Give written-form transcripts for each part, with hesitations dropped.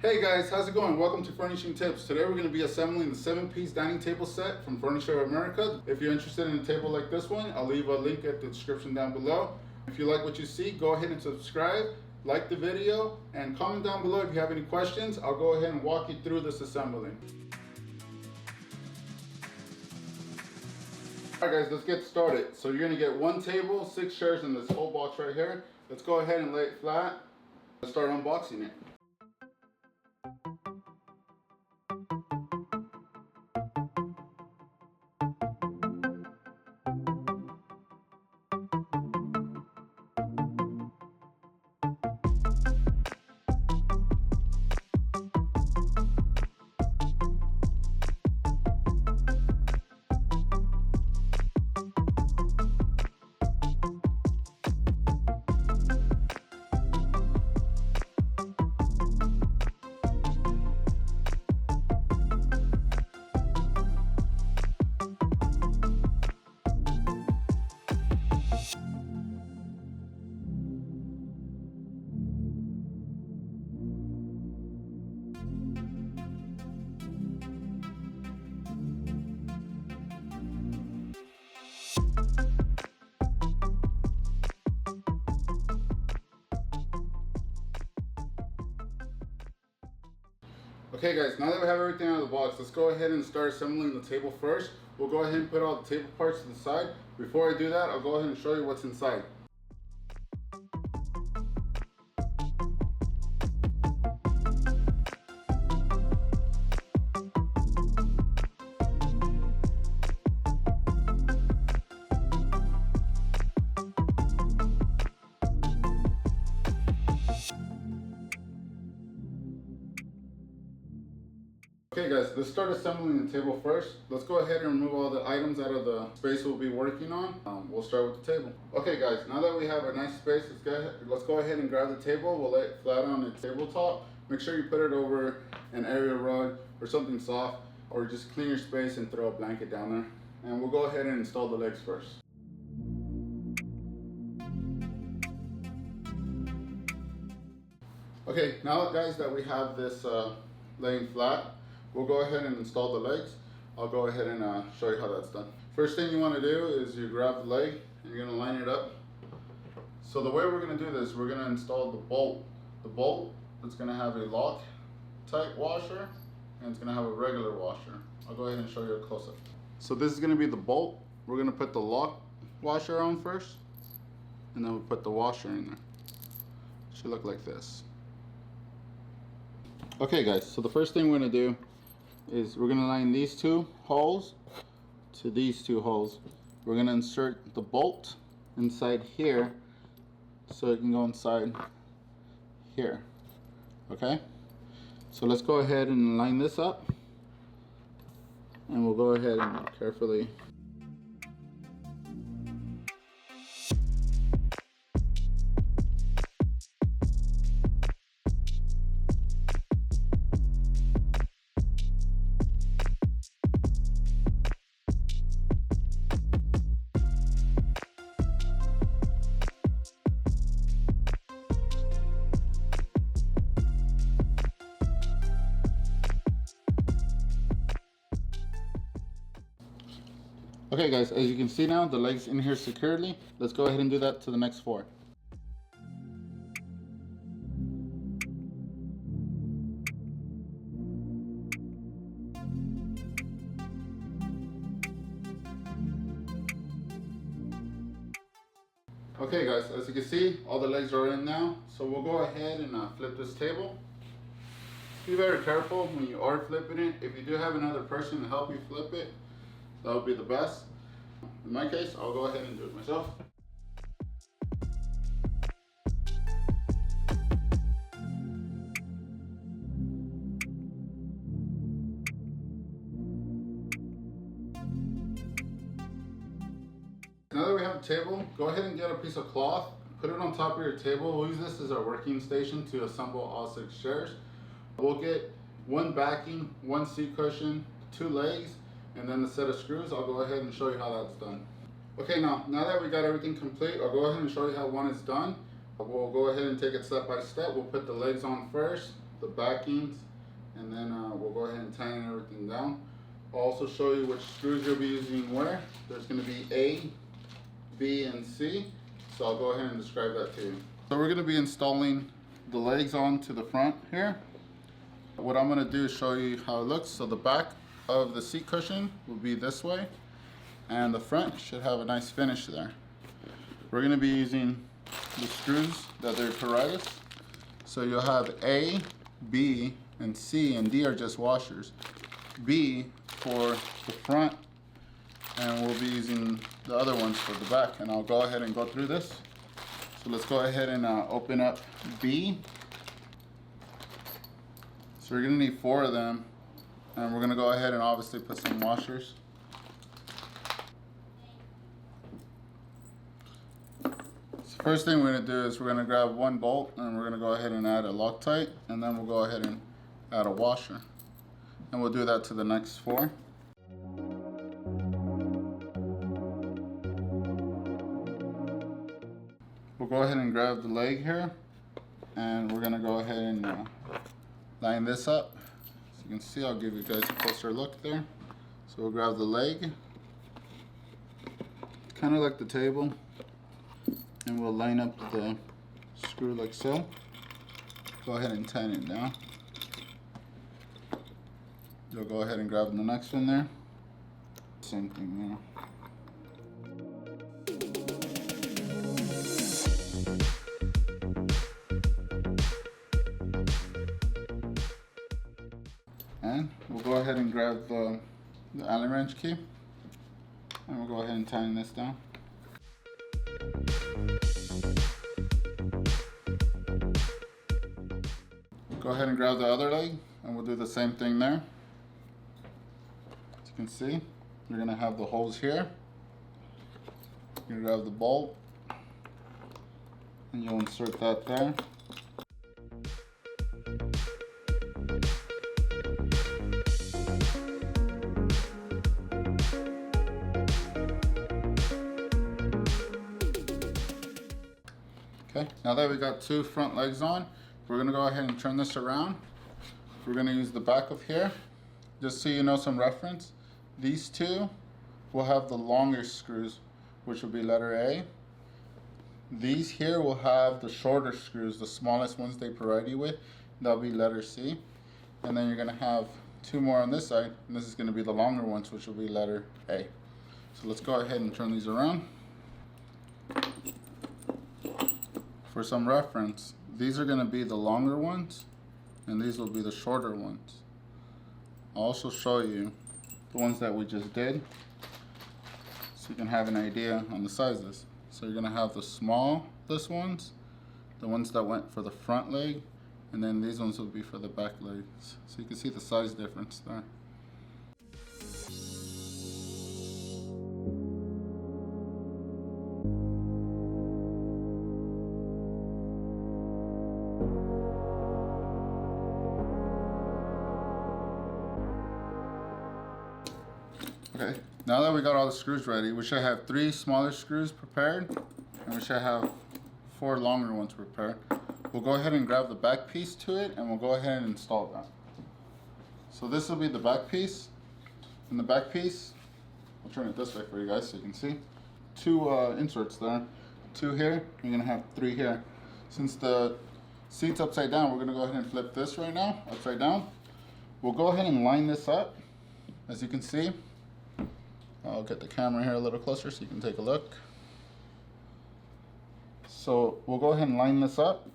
Hey guys, how's it going? Welcome to Furnishing Tips. Today we're going to be assembling the 7-piece dining table set from Furniture of America. If you're interested in a table like this one, I'll leave a link at the description down below. If you like what you see, go ahead and subscribe, like the video, and comment down below if you have any questions. I'll go ahead and walk you through this assembly. Alright guys, let's get started. So you're going to get one table, 6 chairs, and this whole box right here. Let's go ahead and lay it flat. Let's start unboxing it. Okay guys, now that we have everything out of the box, let's go ahead and start assembling the table first. We'll go ahead and put all the table parts to the side. Before I do that, I'll go ahead and show you what's inside. Okay guys, let's start assembling the table first. Let's go ahead and remove all the items out of the space we'll be working on. We'll start with the table. Okay guys, now that we have a nice space, let's go ahead and grab the table. We'll lay it flat on the tabletop. Make sure you put it over an area rug or something soft, or just clean your space and throw a blanket down there. And we'll go ahead and install the legs first. Okay, now guys that we have this laying flat, we'll go ahead and install the legs. I'll go ahead and show you how that's done. First thing you want to do is you grab the leg and you're going to line it up. So the way we're going to do this, we're going to install the bolt. The bolt that's going to have a lock type washer and it's going to have a regular washer. I'll go ahead and show you a close-up. So this is going to be the bolt. We're going to put the lock washer on first and then we'll put the washer in there. It should look like this. Okay guys, so the first thing we're going to do is we're going to line these two holes to these two holes. We're going to insert the bolt inside here so it can go inside here. Okay, so let's go ahead and line this up and we'll go ahead and carefully Okay guys, as you can see now, the legs in here securely. Let's go ahead and do that to the next 4. Okay guys, as you can see, all the legs are in now. So we'll go ahead and flip this table. Be very careful when you are flipping it. If you do have another person to help you flip it, that would be the best. In my case, I'll go ahead and do it myself. Now that we have a table, go ahead and get a piece of cloth, put it on top of your table. We'll use this as our working station to assemble all 6 chairs. We'll get 1 backing, 1 seat cushion, 2 legs, and then the set of screws. I'll go ahead and show you how that's done. Okay, now that we got everything complete, I'll go ahead and show you how one is done. We'll go ahead and take it step by step. We'll put the legs on first, the backings, and then we'll go ahead and tighten everything down. I'll also show you which screws you'll be using where. There's going to be A, B, and C, so I'll go ahead and describe that to you. So we're going to be installing the legs onto the front here. What I'm going to do is show you how it looks. So the back of the seat cushion will be this way, and the front should have a nice finish there. We're going to be using the screws that they provide us. So you'll have A, B, and C, and D are just washers. B for the front, and we'll be using the other ones for the back, and I'll go ahead and go through this. So let's go ahead and open up B. So we're gonna need 4 of them, and we're gonna go ahead and obviously put some washers. So first thing we're gonna do is we're gonna grab 1 bolt, and we're gonna go ahead and add a Loctite, and then we'll go ahead and add a washer. And we'll do that to the next 4. We'll go ahead and grab the leg here, and we're gonna go ahead and line this up. So you can see, I'll give you guys a closer look there. So we'll grab the leg, kind of like the table, and we'll line up the screw like so. Go ahead and tighten it down. You'll go ahead and grab the next one there. Same thing there. And we'll go ahead and grab the Allen wrench key, and we'll go ahead and tighten this down. Go ahead and grab the other leg, and we'll do the same thing there. As you can see, you're gonna have the holes here. You're gonna grab the bolt, and you'll insert that there. Okay, now that we got 2 front legs on, we're gonna go ahead and turn this around. We're gonna use the back of here. Just so you know some reference, these 2 will have the longer screws, which will be letter A. These here will have the shorter screws, the smallest ones they provide you with. That'll be letter C. And then you're gonna have 2 more on this side, and this is gonna be the longer ones, which will be letter A. So let's go ahead and turn these around. For some reference, these are going to be the longer ones, and these will be the shorter ones. I'll also show you the ones that we just did, so you can have an idea on the sizes. So you're going to have the smallest ones, the ones that went for the front leg, and then these ones will be for the back legs. So you can see the size difference there. Okay, now that we got all the screws ready, we should have 3 smaller screws prepared, and we should have 4 longer ones prepared. We'll go ahead and grab the back piece to it, and we'll go ahead and install that. So this will be the back piece. And the back piece, I'll turn it this way for you guys so you can see. 2 inserts there, 2 here, you're gonna have 3 here. Since the seat's upside down, we're gonna go ahead and flip this right now, upside down. We'll go ahead and line this up, as you can see. I'll get the camera here a little closer so you can take a look. So we'll go ahead and line this up,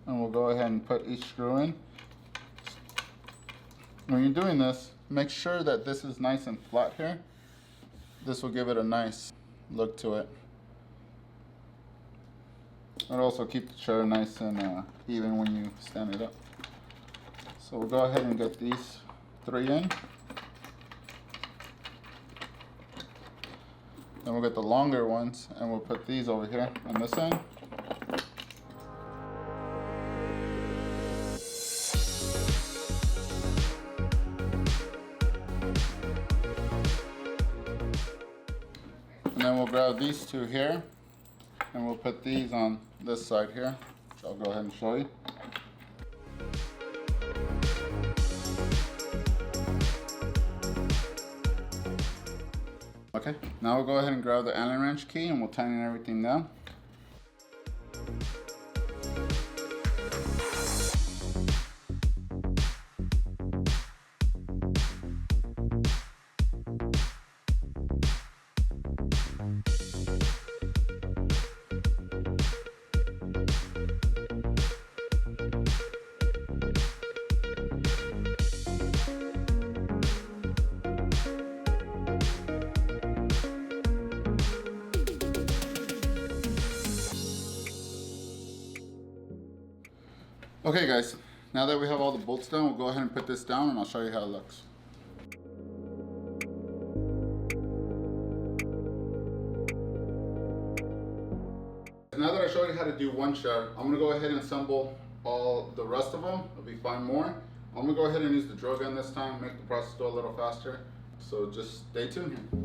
and we'll go ahead and put each screw in. When you're doing this, make sure that this is nice and flat here. This will give it a nice look to it. It'll also keep the chair nice and even when you stand it up. So we'll go ahead and get these 3 in. Then we'll get the longer ones, and we'll put these over here on this end. And then we'll grab these 2 here, and we'll put these on this side here, which I'll go ahead and show you. Okay, now we'll go ahead and grab the Allen wrench key and we'll tighten everything down. Okay guys, now that we have all the bolts done, we'll go ahead and put this down and I'll show you how it looks. Now that I showed you how to do one shot, I'm gonna go ahead and assemble all the rest of them. It'll be 5 more. I'm gonna go ahead and use the drill gun this time, make the process go a little faster. So just stay tuned here.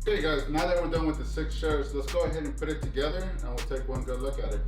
Okay guys, now that we're done with the 6 shelves, let's go ahead and put it together and we'll take one good look at it.